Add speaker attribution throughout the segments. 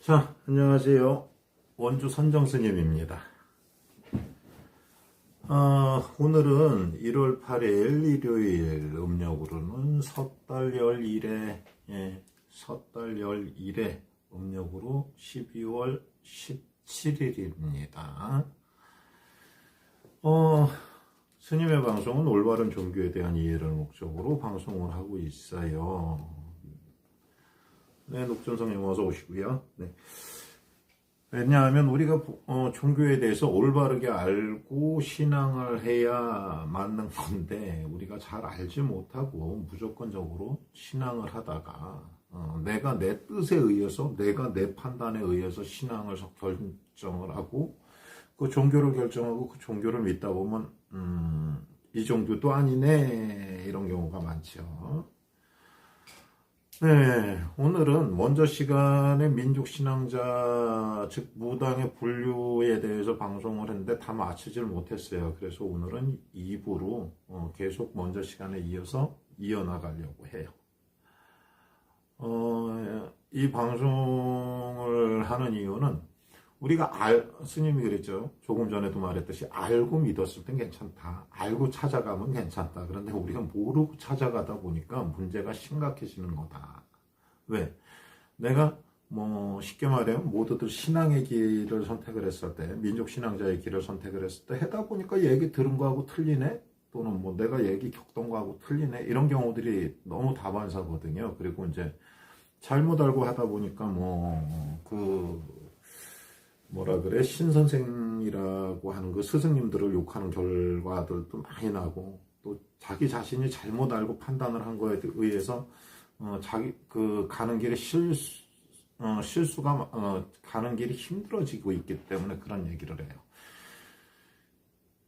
Speaker 1: 자, 안녕하세요. 원주 선정스님입니다. 오늘은 1월 8일 일요일 음력으로는 섣달 11에, 섣달 11에 음력으로 12월 17일입니다. 스님의 방송은 올바른 종교에 대한 이해를 목적으로 방송을 하고 있어요. 네, 녹전성님 어서 오시고요. 네. 왜냐하면 우리가 종교에 대해서 올바르게 알고 신앙을 해야 맞는 건데 우리가 잘 알지 못하고 무조건적으로 신앙을 하다가 내가 내 뜻에 의해서 내가 내 판단에 의해서 신앙을 결정을 하고 그 종교를 결정하고 그 종교를 믿다 보면 이 종교도 아니네 이런 경우가 많죠. 네, 오늘은 먼저 시간에 민족신앙자, 즉 무당의 분류에 대해서 방송을 했는데 다 마치질 못했어요. 그래서 오늘은 2부로 계속 먼저 시간에 이어서 이어나가려고 해요. 이 방송을 하는 이유는 우리가 스님이 그랬죠. 조금 전에도 말했듯이 알고 믿었을 땐 괜찮다. 알고 찾아가면 괜찮다. 그런데 우리가 모르고 찾아가다 보니까 문제가 심각해지는 거다. 왜? 내가 쉽게 말하면 모두들 신앙의 길을 선택을 했을 때, 민족신앙자의 길을 선택을 했을 때 하다 보니까 얘기 들은 거하고 틀리네? 또는 내가 얘기 겪던 거하고 틀리네? 이런 경우들이 너무 다반사거든요. 그리고 이제 잘못 알고 하다 보니까 신선생이라고 하는 그 스승님들을 욕하는 결과들도 많이 나고, 또 자기 자신이 잘못 알고 판단을 한 거에 의해서, 가는 길에 가는 길이 힘들어지고 있기 때문에 그런 얘기를 해요.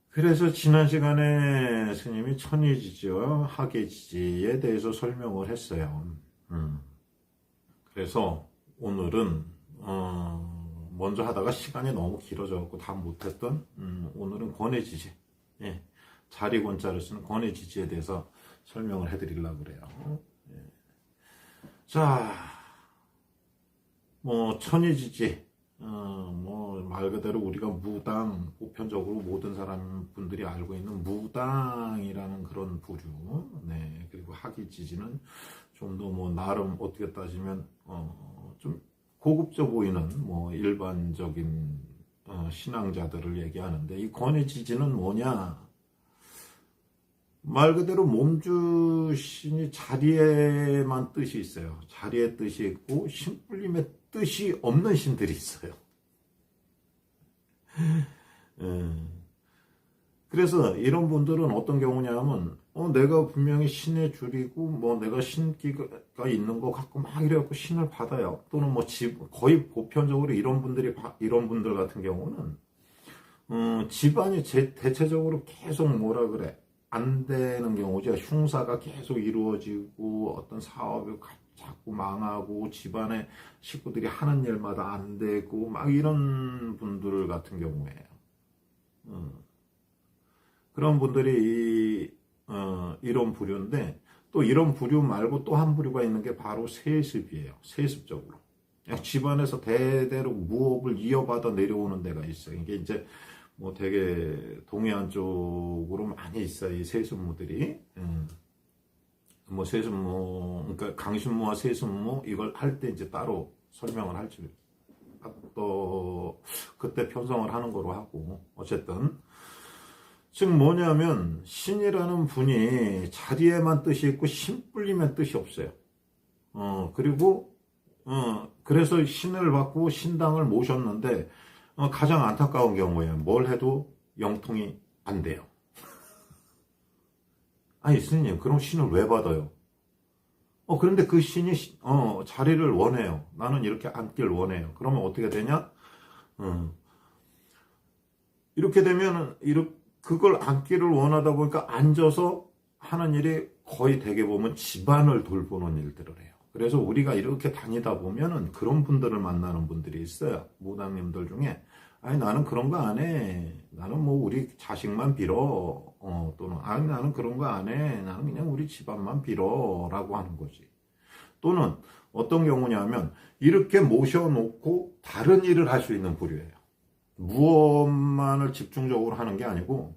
Speaker 1: 그래서 지난 시간에 스님이 천의지지와 하계지지에 대해서 설명을 했어요. 그래서 오늘은, 먼저 하다가 시간이 너무 길어져갖고 다 못했던, 오늘은 권해지지, 자리권자를 쓰는 권해지지에 대해서 설명을 해드리려고 그래요. 자, 천의지지, 말 그대로 우리가 무당, 보편적으로 모든 분들이 알고 있는 무당이라는 그런 부류, 네, 그리고 하기지지는 좀 더 나름 어떻게 따지면, 좀 고급져 보이는 일반적인 신앙자들을 얘기하는데, 이 권해지지는 뭐냐? 말 그대로 몸주신이 자리에만 뜻이 있어요. 자리에 뜻이 있고 신불림의 뜻이 없는 신들이 있어요. 그래서 이런 분들은 어떤 경우냐면 내가 분명히 신의 줄이고 내가 신기가 있는 것 같고 막 이래갖고 신을 받아요. 또는 거의 보편적으로 이런 분들 같은 경우는 집안이 대체적으로 계속 안 되는 경우죠. 흉사가 계속 이루어지고 어떤 사업이 자꾸 망하고 집안의 식구들이 하는 일마다 안 되고 막 이런 분들 같은 경우에요. 그런 분들이 이런 부류인데, 또 이런 부류 말고 또 한 부류가 있는 게 바로 세습이에요. 세습적으로 그냥 집안에서 대대로 무업을 이어받아 내려오는 데가 있어요. 이게 이제 되게 동해안 쪽으로 많이 있어요. 이 세습무들이. 세습무, 그러니까 강신무와 세습무 이걸 할 때 이제 따로 설명을 할지 또 그때 편성을 하는 거로 하고, 어쨌든 즉 뭐냐면 신이라는 분이 자리에만 뜻이 있고 신불림의 뜻이 없어요. 그래서 신을 받고 신당을 모셨는데 가장 안타까운 경우에 뭘 해도 영통이 안 돼요. 아니 스님, 그럼 신을 왜 받아요? 그런데 그 신이 자리를 원해요. 나는 이렇게 앉길 원해요. 그러면 어떻게 되냐? 이렇게 되면은 그걸 앉기를 원하다 보니까 앉아서 하는 일이 거의 대개 보면 집안을 돌보는 일들을 해요. 그래서 우리가 이렇게 다니다 보면은 그런 분들을 만나는 분들이 있어요. 무당님들 중에, 아니 나는 그런 거 안 해. 나는 우리 자식만 빌어. 또는 아니 나는 그런 거 안 해. 나는 그냥 우리 집안만 빌어. 라고 하는 거지. 또는 어떤 경우냐면 이렇게 모셔놓고 다른 일을 할 수 있는 부류예요. 무업만을 집중적으로 하는 게 아니고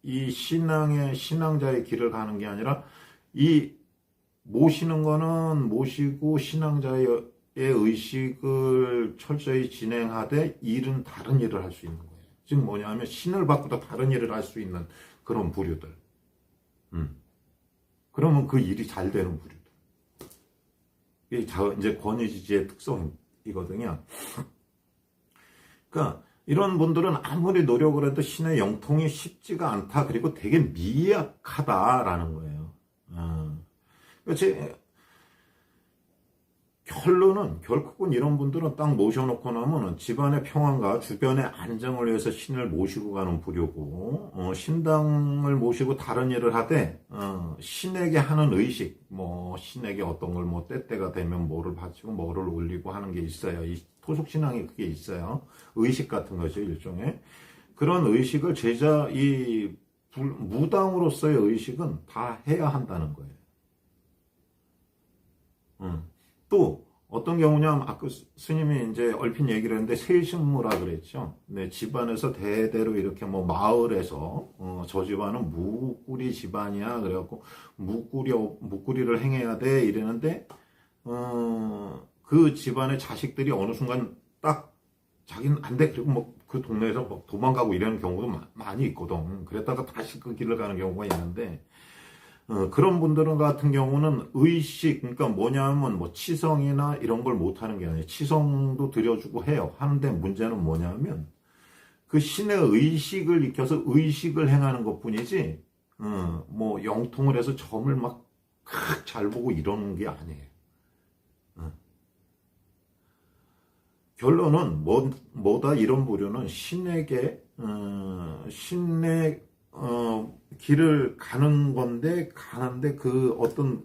Speaker 1: 이 신앙자의 길을 가는 게 아니라 이 모시는 거는 모시고 신앙자의 의식을 철저히 진행하되 일은 다른 일을 할 수 있는 거예요. 즉 뭐냐면 신을 바꾸다 다른 일을 할 수 있는 그런 부류들. 그러면 그 일이 잘 되는 부류들. 이게 이제 권위지지의 특성이거든요. 그러니까 이런 분들은 아무리 노력을 해도 신의 영통이 쉽지가 않다. 그리고 되게 미약하다라는 거예요. 그러니까 결국은 이런 분들은 딱 모셔놓고 나면은 집안의 평안과 주변의 안정을 위해서 신을 모시고 가는 부류고, 신당을 모시고 다른 일을 하되, 신에게 하는 의식, 신에게 어떤 걸 때때가 되면 뭐를 바치고 뭐를 올리고 하는 게 있어요. 이 토속신앙이 그게 있어요. 의식 같은 거죠, 일종의. 그런 의식을 무당으로서의 의식은 다 해야 한다는 거예요. 또 어떤 경우냐면 아까 스님이 이제 얼핏 얘기를 했는데 세신무라 그랬죠. 네, 집안에서 대대로 이렇게 마을에서 저 집안은 무꾸리 집안이야. 그래갖고 무꾸리를 행해야 돼 이랬는데 그 집안의 자식들이 어느 순간 딱 자기는 안 돼. 그리고 그 동네에서 도망가고 이러는 경우도 많이 있거든. 그랬다가 다시 그 길을 가는 경우가 있는데. 그런 분들 같은 경우는 의식, 그러니까 뭐냐면 치성이나 이런 걸 못하는 게 아니에요. 치성도 드려주고 해요. 하는데 문제는 뭐냐면 그 신의 의식을 익혀서 의식을 행하는 것 뿐이지, 영통을 해서 점을 막 잘 보고 이러는 게 아니에요. 결론은 뭐다 이런 부류는 신의 길을 가는데 그 어떤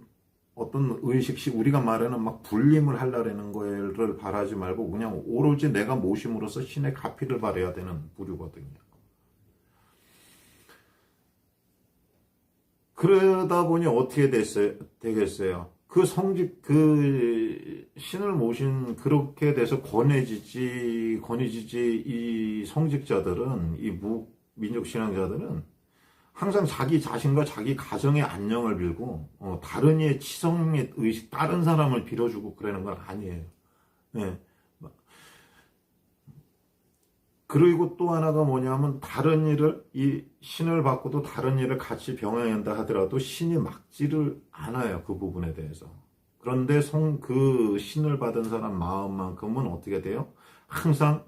Speaker 1: 의식식 우리가 말하는 막 불림을 하려는 거를 바라지 말고 그냥 오로지 내가 모심으로써 신의 가피를 바라야 되는 부류거든요. 그러다 보니 어떻게 되겠어요? 그 신을 모신 그렇게 돼서 권위지지 이 성직자들은 이 민족 신앙자들은 항상 자기 자신과 자기 가정의 안녕을 빌고 다른 이의 치성의 의식, 다른 사람을 빌어주고 그러는 건 아니에요. 네. 그리고 또 하나가 뭐냐면 다른 일을 이 신을 받고도 다른 일을 같이 병행한다 하더라도 신이 막지를 않아요. 그 부분에 대해서. 그런데 그 신을 받은 사람 마음만큼은 어떻게 돼요? 항상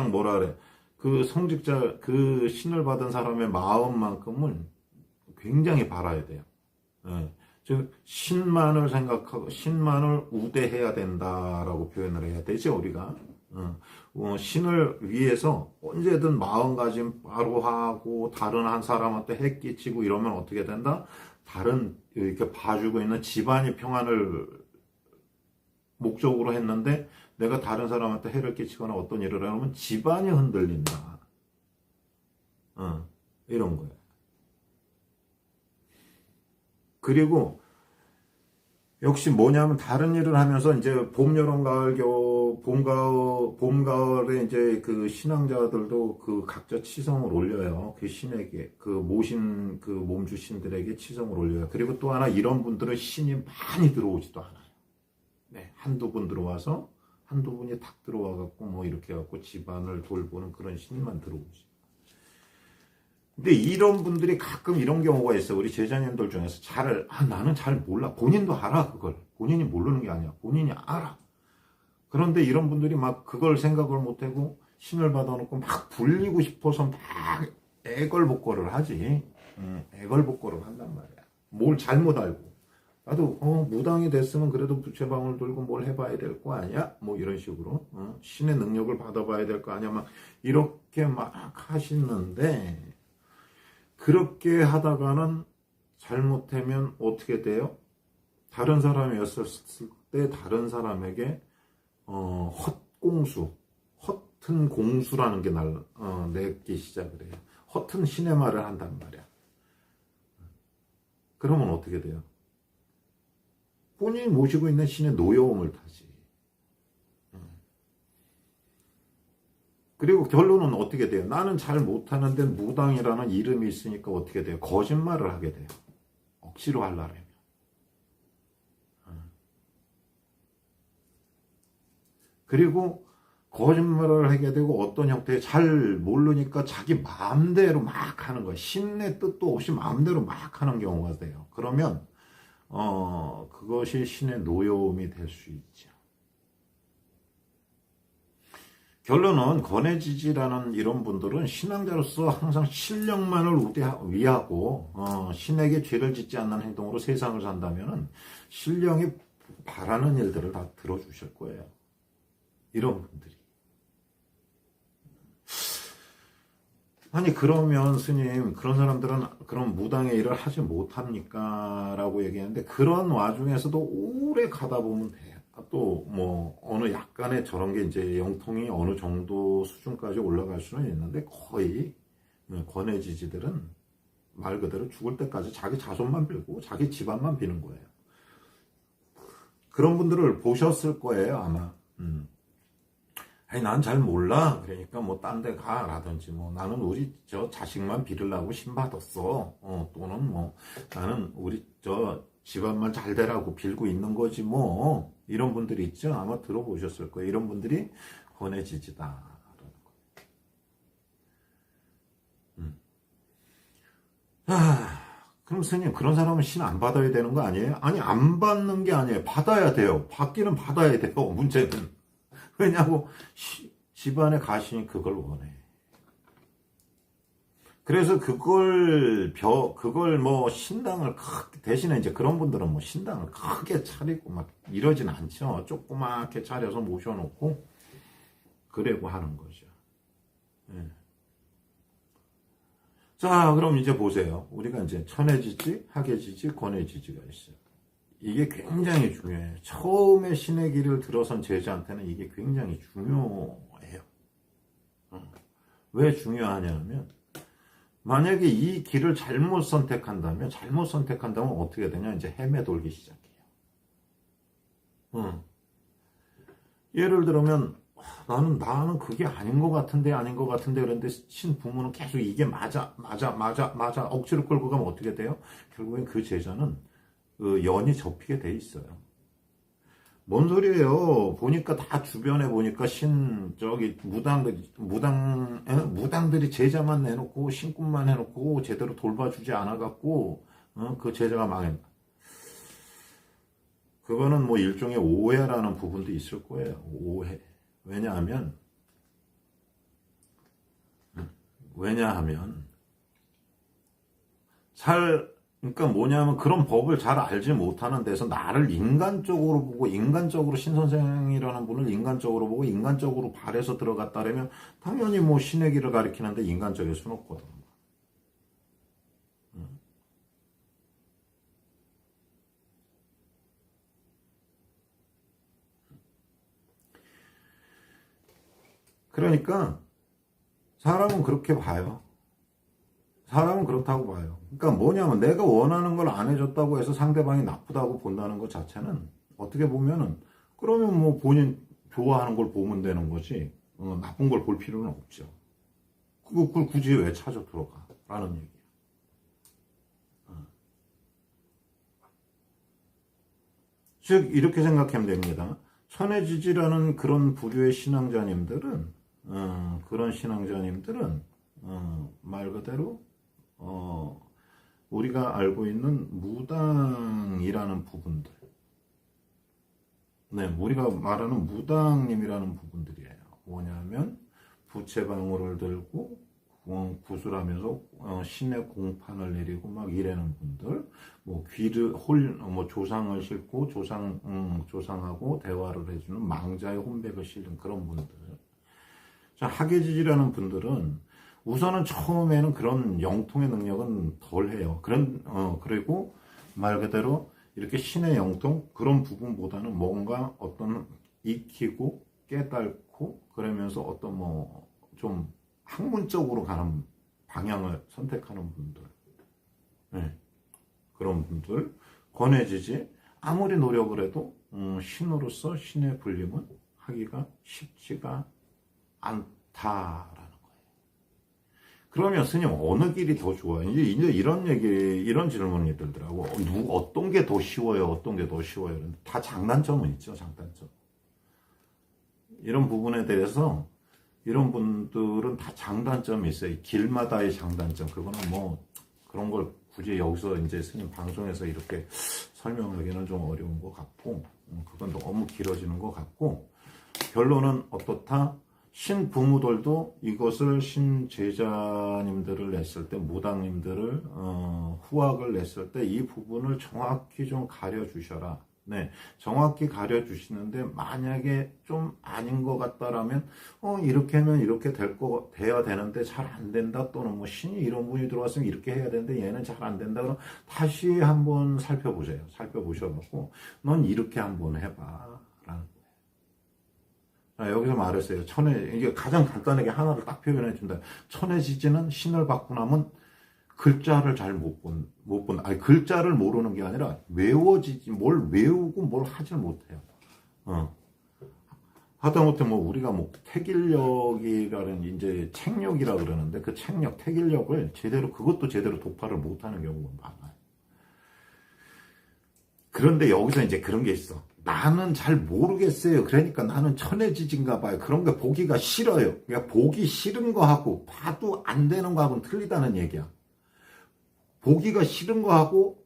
Speaker 1: 뭐라 그래? 그 성직자, 그 신을 받은 사람의 마음만큼은 굉장히 바라야 돼요. 예. 즉, 신만을 생각하고, 신만을 우대해야 된다라고 표현을 해야 되죠, 우리가. 신을 위해서 언제든 마음가짐 바로 하고, 다른 한 사람한테 해 끼치고 이러면 어떻게 된다? 이렇게 봐주고 있는 집안의 평안을 목적으로 했는데, 내가 다른 사람한테 해를 끼치거나 어떤 일을 하면 집안이 흔들린다. 이런 거예요. 그리고 역시 뭐냐면 다른 일을 하면서 이제 봄, 여름, 가을, 겨울, 봄, 가을에 이제 그 신앙자들도 그 각자 치성을 올려요. 그 신에게, 그 모신 그 몸주신들에게 치성을 올려요. 그리고 또 하나 이런 분들은 신이 많이 들어오지도 않아요. 네, 한두 분 들어와서 한두 분이 탁 들어와갖고 이렇게 해갖고 집안을 돌보는 그런 신만 들어오지. 근데 이런 분들이 가끔 이런 경우가 있어요. 우리 제자님들 중에서 나는 잘 몰라. 본인도 알아, 그걸. 본인이 모르는 게 아니야. 본인이 알아. 그런데 이런 분들이 막 그걸 생각을 못하고 신을 받아놓고 막 불리고 싶어서 막 애걸복걸을 하지. 애걸복걸을 한단 말이야. 뭘 잘못 알고. 나도 무당이 됐으면 그래도 부채방울 들고 뭘 해봐야 될 거 아니야? 이런 식으로 신의 능력을 받아봐야 될 거 아니야? 막 이렇게 막 하시는데 그렇게 하다가는 잘못하면 어떻게 돼요? 다른 사람이었을 때 다른 사람에게 허튼 공수라는 게 내기 시작을 해요. 허튼 신의 말을 한단 말이야. 그러면 어떻게 돼요? 본인이 모시고 있는 신의 노여움을 타지. 그리고 결론은 어떻게 돼요? 나는 잘 못하는데 무당이라는 이름이 있으니까 어떻게 돼요? 거짓말을 하게 돼요. 억지로 하려면. 그리고 거짓말을 하게 되고 어떤 형태의 잘 모르니까 자기 마음대로 막 하는 거예요. 신의 뜻도 없이 마음대로 막 하는 경우가 돼요. 그러면 그것이 신의 노여움이 될 수 있죠. 결론은 권해지지라는 이런 분들은 신앙자로서 항상 신령만을 위하고 신에게 죄를 짓지 않는 행동으로 세상을 산다면 신령이 바라는 일들을 다 들어주실 거예요. 이런 분들이. 아니 그러면 스님 그런 사람들은 그런 무당의 일을 하지 못합니까? 라고 얘기하는데 그런 와중에서도 오래 가다 보면 돼요. 또 뭐 어느 약간의 저런 게 이제 영통이 어느 정도 수준까지 올라갈 수는 있는데 거의 권해지지들은 말 그대로 죽을 때까지 자기 자손만 빌고 자기 집안만 비는 거예요. 그런 분들을 보셨을 거예요 아마. 아니 난 잘 몰라. 그러니까 뭐 딴 데 가라든지 뭐 나는 우리 저 자식만 빌으려고 신 받았어. 또는 뭐 나는 우리 저 집안만 잘 되라고 빌고 있는 거지 뭐. 이런 분들이 있죠. 아마 들어보셨을 거예요. 이런 분들이 권해지지다. 그럼 스님 그런 사람은 신 안 받아야 되는 거 아니에요? 아니 안 받는 게 아니에요. 받아야 돼요. 받기는 받아야 돼요. 문제는. 왜냐고 집안에 가신이 그걸 원해. 그래서 그걸 뭐 신당을 대신에 이제 그런 분들은 뭐 신당을 크게 차리고 막 이러진 않죠. 조그맣게 차려서 모셔놓고 그래고 하는 거죠. 예. 자, 그럼 이제 보세요. 우리가 이제 천해지지, 학예지지, 권해지지가 있어요. 이게 굉장히 중요해요. 처음에 신의 길을 들어선 제자한테는 이게 굉장히 중요해요. 왜 중요하냐면 만약에 이 길을 잘못 선택한다면 어떻게 되냐? 이제 헤매돌기 시작해요. 예를 들면 나는 그게 아닌 것 같은데 그런데 신 부모는 계속 이게 맞아 억지로 끌고 가면 어떻게 돼요? 결국엔 그 제자는 그 연이 접히게 돼 있어요. 뭔 소리예요? 보니까 다 주변에 보니까 무당들이 제자만 내놓고 신꾼만 해놓고 제대로 돌봐주지 않아갖고 그 제자가 망했다. 그거는 뭐 일종의 오해라는 부분도 있을 거예요. 오해. 왜냐하면 그러니까 뭐냐면 그런 법을 잘 알지 못하는 데서 나를 인간적으로 보고 인간적으로 신선생이라는 분을 인간적으로 보고 인간적으로 발해서 들어갔다면 당연히 뭐 신의 길을 가리키는데 인간적일 수는 없거든. 그러니까 사람은 그렇게 봐요. 사람은 그렇다고 봐요. 그러니까 뭐냐면 내가 원하는 걸 안 해줬다고 해서 상대방이 나쁘다고 본다는 것 자체는 어떻게 보면은 그러면 뭐 본인 좋아하는 걸 보면 되는 거지 나쁜 걸 볼 필요는 없죠. 그걸 굳이 왜 찾아 들어가? 라는 얘기야. 즉 이렇게 생각하면 됩니다. 천해지지라는 그런 부류의 신앙자님들은 말 그대로 우리가 알고 있는 무당이라는 부분들, 네, 우리가 말하는 무당님이라는 부분들이에요. 뭐냐면 부채방울을 들고 구슬하면서 신의 공판을 내리고 막 이래는 분들, 뭐 조상을 싣고 조상하고 대화를 해주는 망자의 혼백을 실는 그런 분들. 자, 학예지지라는 분들은 우선은 처음에는 그런 영통의 능력은 덜해요. 그리고 말 그대로 이렇게 신의 영통 그런 부분보다는 뭔가 어떤 익히고 깨닫고 그러면서 어떤 뭐 좀 학문적으로 가는 방향을 선택하는 분들. 네. 그런 분들 권해지지 아무리 노력을 해도 신으로서 신의 불림은 하기가 쉽지가 않다라는 거예요. 그러면 스님 어느 길이 더 좋아요? 이제 이런 얘기, 이런 질문이 들더라고. 어떤 게 더 쉬워요? 어떤 게 더 쉬워요? 다 장단점은 있죠, 장단점. 이런 부분에 대해서 이런 분들은 다 장단점이 있어요. 길마다의 장단점. 그거는 뭐 그런 걸 굳이 여기서 이제 스님 방송에서 이렇게 설명하기는 좀 어려운 것 같고, 그건 너무 길어지는 것 같고, 결론은 어떻다? 신 부모들도 이것을 신 제자님들을 냈을 때, 무당님들을 후학을 냈을 때 이 부분을 정확히 좀 가려주셔라. 네, 정확히 가려주시는데 만약에 좀 아닌 것 같다라면 이렇게 하면 이렇게 돼야 되는데 잘 안 된다, 또는 뭐 신이 이런 분이 들어왔으면 이렇게 해야 되는데 얘는 잘 안 된다, 그럼 다시 한번 살펴보세요. 살펴보셔놓고 넌 이렇게 한번 해봐 라는 거예요. 여기서 말했어요. 이게 가장 간단하게 하나를 딱 표현해 준다. 천해지지는 신을 받고 나면 글자를 잘 아니, 글자를 모르는 게 아니라 뭘 외우고 뭘 하질 못해요. 하다못해 뭐 우리가 뭐 태길력이라는 이제 책력이라 그러는데 그 책력, 태길력을 그것도 제대로 독파를 못하는 경우가 많아요. 그런데 여기서 이제 그런 게 있어. 나는 잘 모르겠어요. 그러니까 나는 천해지진가 봐요. 그런 게 보기가 싫어요. 그러니까 보기 싫은 거하고 봐도 안 되는 거하고는 틀리다는 얘기야. 보기가 싫은 거하고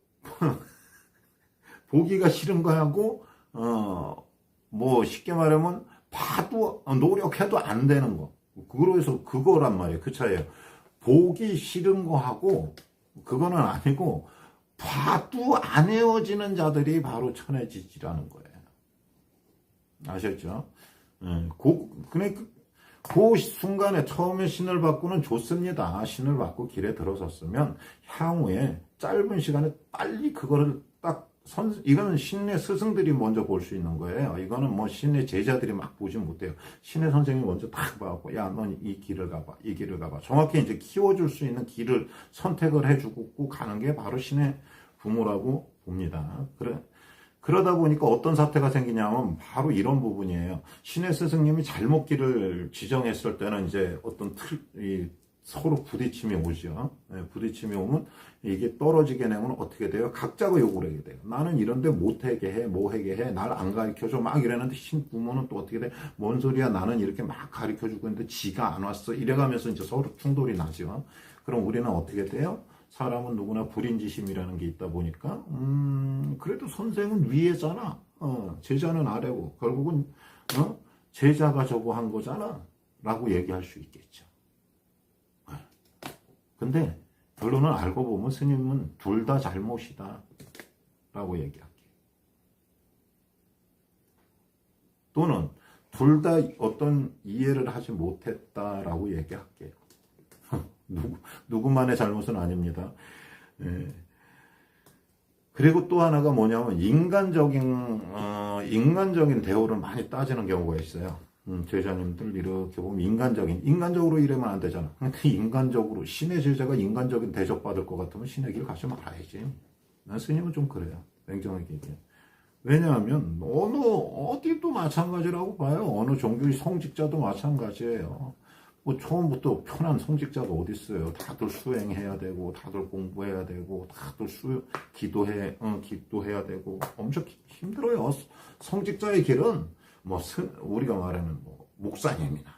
Speaker 1: 보기가 싫은 거하고 뭐 쉽게 말하면 봐도 노력해도 안 되는 거. 그래서 그거란 말이에요. 그 차이에요. 보기 싫은 거하고 그거는 아니고 봐도 안 헤어지는 자들이 바로 천해지지라는 거예요. 아셨죠? 그 순간에 처음에 신을 받고는 좋습니다. 신을 받고 길에 들어섰으면 향후에 짧은 시간에 빨리 그거를 이거는 신의 스승들이 먼저 볼 수 있는 거예요. 이거는 뭐 신의 제자들이 막 보지 못해요. 신의 선생님이 먼저 딱 봐갖고, 야, 넌 이 길을 가봐, 이 길을 가봐. 정확히 이제 키워줄 수 있는 길을 선택을 해주고 가는 게 바로 신의 부모라고 봅니다. 그러다 보니까 어떤 사태가 생기냐면 바로 이런 부분이에요. 신의 스승님이 잘못 길을 지정했을 때는 이제 어떤 서로 부딪힘이 오죠. 네, 부딪힘이 오면 이게 떨어지게 되면 어떻게 돼요? 각자가 욕을 하게 돼요. 나는 이런데 못하게 해, 뭐하게 해, 날 안 가르쳐줘 막 이러는데 신 부모는 또 어떻게 돼? 뭔 소리야? 나는 이렇게 막 가르쳐주고 있는데 지가 안 왔어. 이래가면서 이제 서로 충돌이 나죠. 그럼 우리는 어떻게 돼요? 사람은 누구나 불인지심이라는 게 있다 보니까 그래도 선생은 위에잖아. 제자는 아래고 결국은 제자가 저거 한 거잖아 라고 얘기할 수 있겠죠. 근데 결론은 알고 보면 스님은 둘 다 잘못이다 라고 얘기할게요. 또는 둘 다 어떤 이해를 하지 못했다라고 얘기할게요. 누구만의 잘못은 아닙니다. 예. 그리고 또 하나가 뭐냐면 인간적인 대우를 많이 따지는 경우가 있어요. 제자님들 이렇게 보면 인간적으로 이러면 안 되잖아. 그러니까 인간적으로 신의 제자가 인간적인 대접받을 것 같으면 신의 길 가지 말아야지. 난 스님은 좀 그래요. 냉정하게 얘기해. 왜냐하면 어디도 마찬가지라고 봐요. 어느 종교의 성직자도 마찬가지예요. 뭐 처음부터 편한 성직자가 어디 있어요? 다들 수행해야 되고, 다들 공부해야 되고, 다들 기도해야 되고, 엄청 힘들어요. 성직자의 길은 뭐 우리가 말하는 뭐 목사님이나,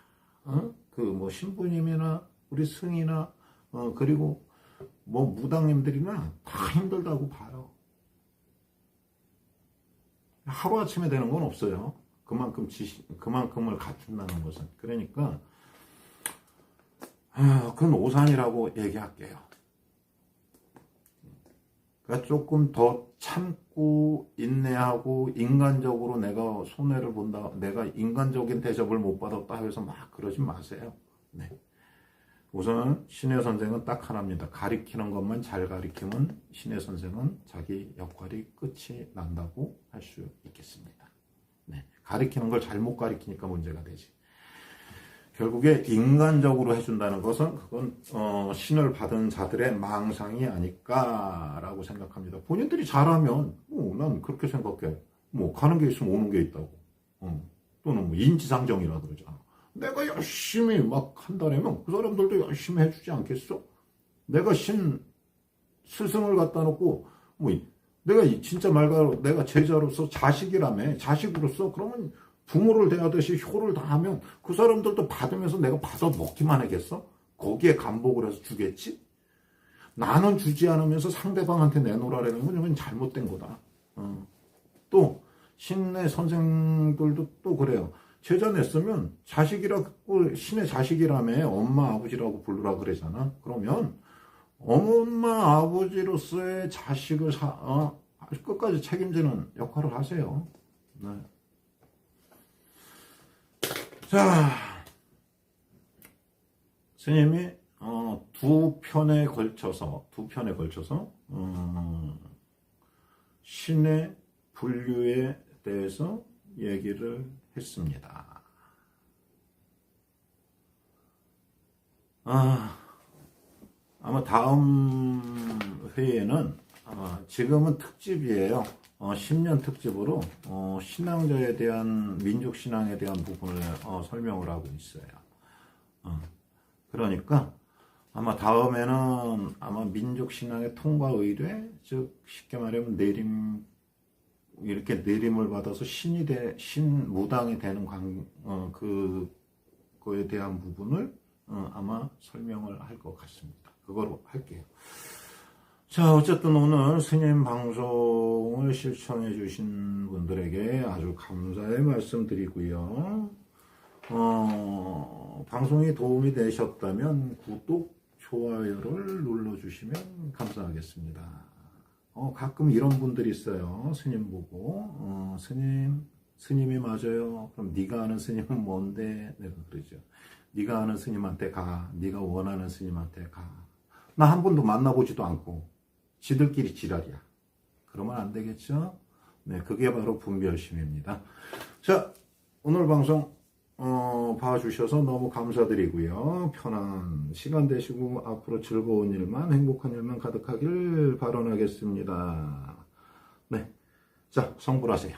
Speaker 1: 그 뭐 신부님이나 우리 승이나, 그리고 뭐 무당님들이나 다 힘들다고 봐요. 하루 아침에 되는 건 없어요. 그만큼을 갖춘다는 것은. 그러니까. 그건 오산이라고 얘기할게요. 그러니까 조금 더 참고 인내하고 인간적으로 내가 손해를 본다, 내가 인간적인 대접을 못 받았다 해서 막 그러지 마세요. 네. 우선 신의 선생은 딱 하나입니다. 가리키는 것만 잘 가리키면 신의 선생은 자기 역할이 끝이 난다고 할 수 있겠습니다. 네. 가리키는 걸 잘못 가리키니까 문제가 되지. 결국에 인간적으로 해준다는 것은 그건 신을 받은 자들의 망상이 아닐까라고 생각합니다. 본인들이 잘하면 난 그렇게 생각해. 가는 게 있으면 오는 게 있다고. 또는 인지상정이라 그러잖아. 내가 열심히 막 한다면 그 사람들도 열심히 해주지 않겠어? 내가 스승을 갖다 놓고 내가 진짜 말 그대로 내가 제자로서 자식으로서 그러면 부모를 대하듯이 효를 다하면 그 사람들도 받으면서 내가 받아 먹기만 하겠어? 거기에 감복을 해서 주겠지? 나는 주지 않으면서 상대방한테 내놓으라는 건 이건 잘못된 거다. 또 신의 선생들도 또 그래요. 제자 냈으면 자식이라고 신의 자식이라며 엄마 아버지라고 부르라 그러잖아. 그러면 엄마 아버지로서의 자식을 끝까지 책임지는 역할을 하세요. 네. 자, 스님이 두 편에 걸쳐서 신의 분류에 대해서 얘기를 했습니다. 아마 다음 회에는 지금은 특집이에요. 10년 특집으로 신앙자에 대한 민족 신앙에 대한 부분을 설명을 하고 있어요. 그러니까 아마 다음에는 아마 민족 신앙의 통과 의례, 즉 쉽게 말하면 이렇게 내림을 받아서 신 무당이 되는 그거에 대한 부분을 아마 설명을 할 것 같습니다. 그거로 할게요. 자, 어쨌든 오늘 스님 방송을 시청해 주신 분들에게 아주 감사의 말씀드리고요. 방송이 도움이 되셨다면 구독, 좋아요를 눌러주시면 감사하겠습니다. 가끔 이런 분들이 있어요. 스님 보고 스님이 맞아요. 그럼 네가 아는 스님은 뭔데? 내가 그러죠. 네가 아는 스님한테 가. 네가 원하는 스님한테 가. 나 한 번도 만나보지도 않고 지들끼리 지랄이야. 그러면 안 되겠죠? 네, 그게 바로 분별심입니다. 자, 오늘 방송 봐주셔서 너무 감사드리고요. 편한 시간 되시고 앞으로 즐거운 일만, 행복한 일만 가득하길 바라겠습니다. 네, 자, 성불하세요.